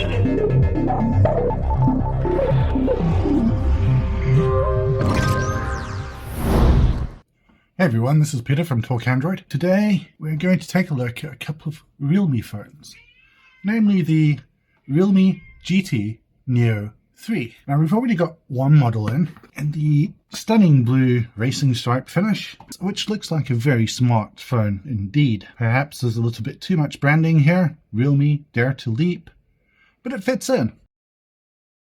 Hey everyone, this is Peter from TalkAndroid. Today we're going to take a look at a couple of Realme phones, namely the Realme GT Neo 3. Now we've already got one model in the stunning blue racing stripe finish, which looks like a very smart phone indeed. Perhaps there's a little bit too much branding here, Realme Dare to Leap, but it fits in.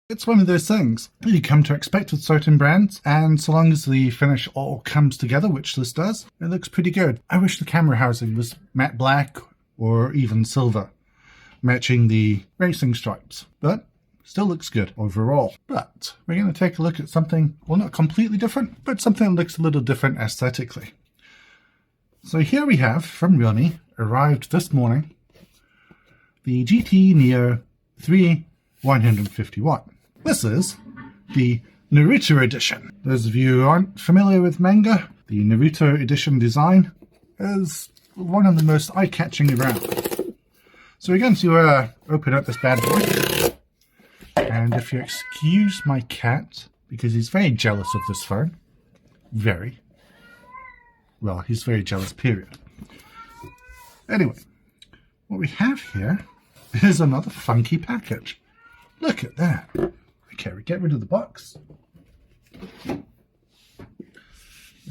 It's one of those things you come to expect with certain brands, and so long as the finish all comes together, which this does, it looks pretty good. I wish the camera housing was matte black or even silver, matching the racing stripes, but still looks good overall. But we're going to take a look at something, well, not completely different, but something that looks a little different aesthetically. So here we have, from Realme, arrived this morning, the GT Neo 3 150 watt. This is the Naruto Edition. Those of you who aren't familiar with manga, the Naruto Edition design is one of the most eye-catching around. So we're going to open up this bad boy. And if you excuse my cat, because he's very jealous of this phone. Very. Well, he's very jealous, period. Anyway, what we have here is another funky package. Look at that. Okay, we get rid of the box. We're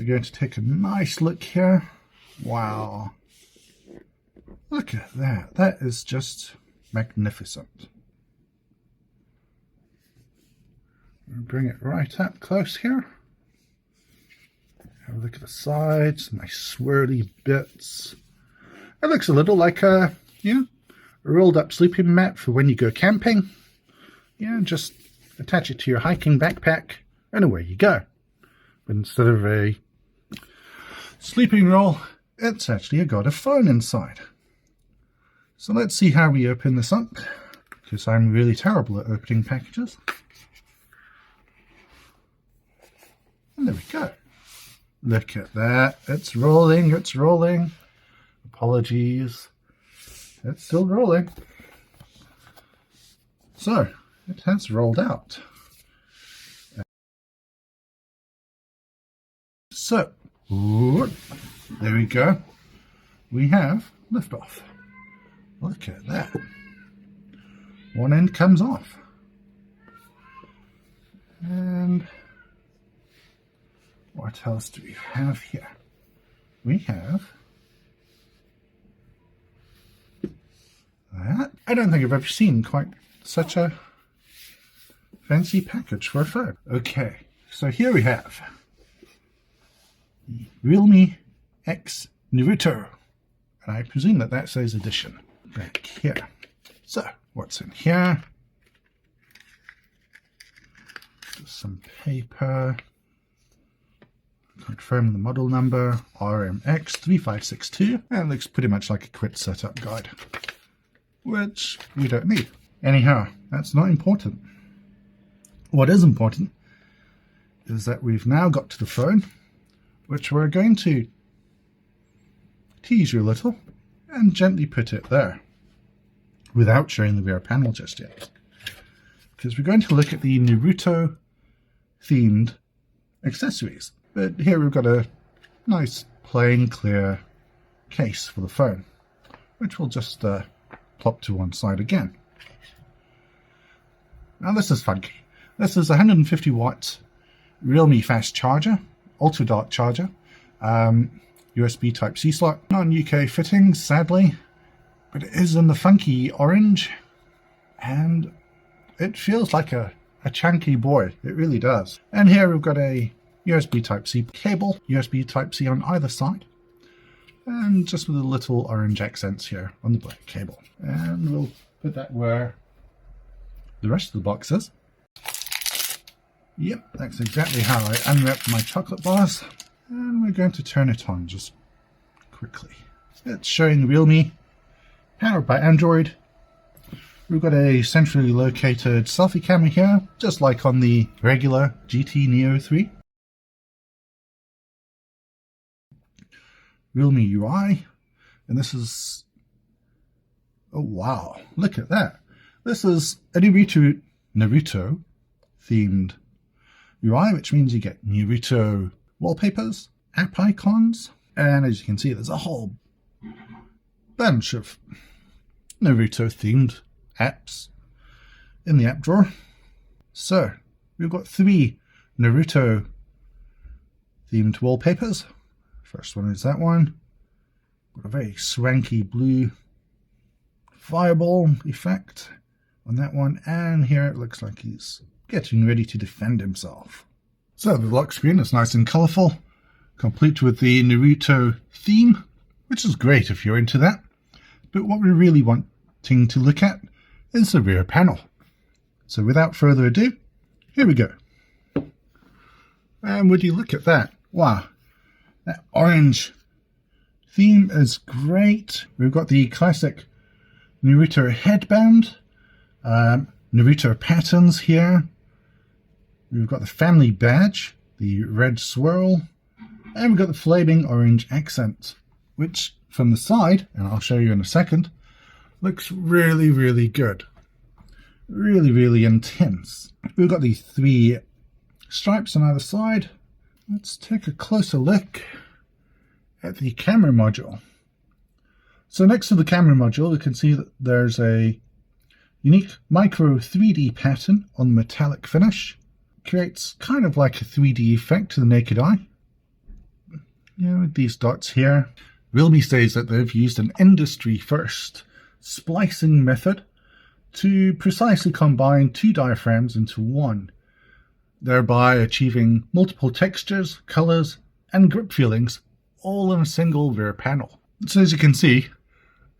going to take a nice look here. Wow. Look at that. That is just magnificent. Bring it right up close here. Have a look at the sides. Nice swirly bits. It looks a little like a rolled up sleeping mat for when you go camping. Yeah, just attach it to your hiking backpack and away you go. But instead of a sleeping roll, it's actually got a phone inside. So let's see how we open this up, because I'm really terrible at opening packages. And there we go. Look at that. It's rolling, it's rolling. Apologies. It's still rolling. So, it has rolled out. So, there we go. We have liftoff. Look at that. One end comes off. And what else do we have here? We have that. I don't think I've ever seen quite such a fancy package for a phone. Okay, so here we have the Realme X Naruto, and I presume that that says edition back here. So, what's in here? Just some paper. Confirm the model number, RMX3562, and it looks pretty much like a quick setup guide, which we don't need. Anyhow, that's not important. What is important is that we've now got to the phone, which we're going to tease you a little and gently put it there without showing the rear panel just yet, because we're going to look at the Naruto themed accessories. But here we've got a nice plain clear case for the phone, which we'll just plop to one side again. Now this is funky. This is a 150 watt Realme fast charger, ultra dark charger, USB Type-C slot, non-UK fittings sadly, but it is in the funky orange and it feels like a chunky boy, it really does. And here we've got a USB Type-C cable, USB Type-C on either side, and just with the little orange accents here on the black cable. And we'll put that where the rest of the box is. Yep, that's exactly how I unwrap my chocolate bars. And we're going to turn it on just quickly. It's showing Realme, powered by Android. We've got a centrally located selfie camera here, just like on the regular GT Neo 3. Realme UI, and this is, oh wow, look at that. This is a Naruto themed UI, which means you get Naruto wallpapers, app icons, and as you can see, there's a whole bunch of Naruto themed apps in the app drawer. So we've got 3 Naruto themed wallpapers. First one is that one. Got a very swanky blue fireball effect on that one, and here it looks like he's getting ready to defend himself. So the lock screen is nice and colourful, complete with the Naruto theme, which is great if you're into that. But what we're really wanting to look at is the rear panel. So without further ado, here we go. And would you look at that? Wow, that orange theme is great. We've got the classic Naruto headband, Naruto patterns here. We've got the family badge, the red swirl, and we've got the flaming orange accent, which from the side, and I'll show you in a second, looks really, really good. Really, really intense. We've got the 3 stripes on either side. Let's take a closer look at the camera module. So next to the camera module, we can see that there's a unique micro 3D pattern on the metallic finish. Creates kind of like a 3D effect to the naked eye. Yeah, with these dots here. Realme says that they've used an industry-first splicing method to precisely combine 2 diaphragms into one, thereby achieving multiple textures, colors, and grip feelings all in a single rear panel. So as you can see,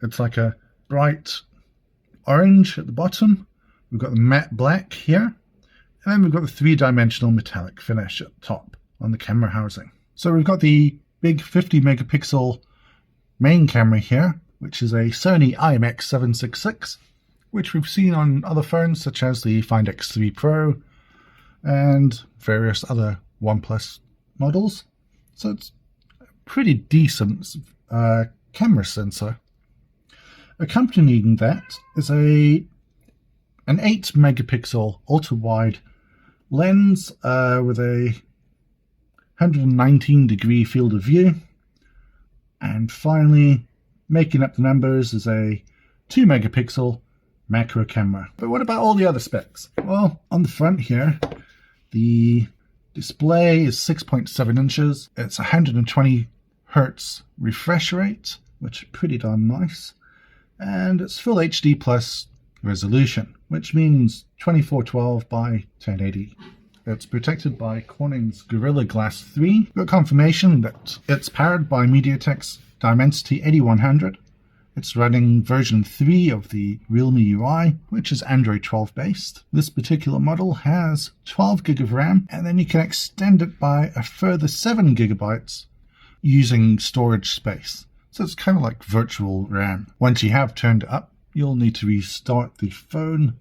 it's like a bright orange at the bottom. We've got the matte black here, and then we've got the 3-dimensional metallic finish at the top on the camera housing. So we've got the big 50 megapixel main camera here, which is a Sony IMX766, which we've seen on other phones such as the Find X3 Pro and various other OnePlus models. So it's a pretty decent camera sensor. Accompanying that is an 8 megapixel ultra-wide lens with a 119 degree field of view. And finally, making up the numbers is a 2 megapixel macro camera. But what about all the other specs? Well, on the front here, the display is 6.7 inches. It's 120 Hertz refresh rate, which is pretty darn nice. And it's full HD plus resolution, which means 2412 by 1080. It's protected by Corning's Gorilla Glass 3. Got confirmation that it's powered by MediaTek's Dimensity 8100. It's running version 3 of the Realme UI, which is Android 12 based. This particular model has 12 gig of RAM, and then you can extend it by a further 7 gigabytes using storage space. So it's kind of like virtual RAM. Once you have turned it up, you'll need to restart the phone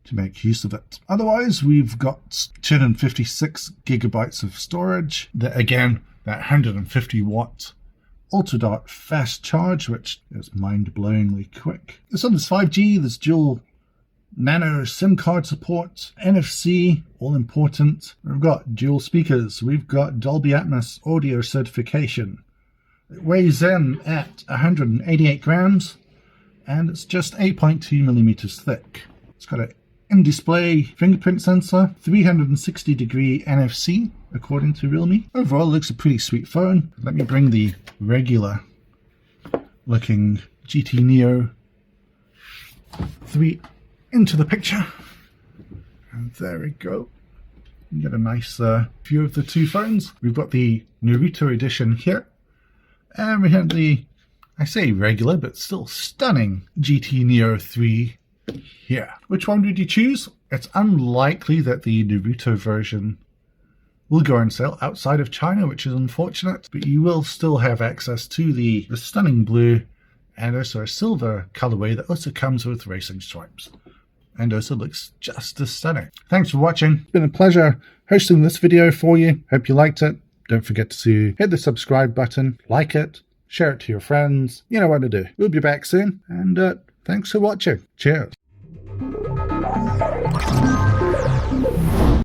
to make use of it. Otherwise, we've got 256 gigabytes of storage. That 150 watt ultra-dart fast charge, which is mind-blowingly quick. This one is 5G, there's dual nano SIM card support, NFC, all important. We've got dual speakers, we've got Dolby Atmos audio certification. It weighs in at 188 grams, and it's just 8.2 millimeters thick. It's got an in-display fingerprint sensor, 360 degree NFC, according to Realme. Overall, it looks a pretty sweet phone. Let me bring the regular looking GT Neo 3 into the picture. And there we go. You get a nice view of the 2 phones. We've got the Naruto Edition here. And we have the, I say regular, but still stunning GT Neo 3 here. Which one did you choose? It's unlikely that the Naruto version will go on sale outside of China, which is unfortunate, but you will still have access to the stunning blue and also a silver colorway that also comes with racing stripes and also looks just as stunning. Thanks for watching. It's been a pleasure hosting this video for you. Hope you liked it. Don't forget to hit the subscribe button, like it, share it to your friends. You know what to do. We'll be back soon, and thanks for watching. Cheers.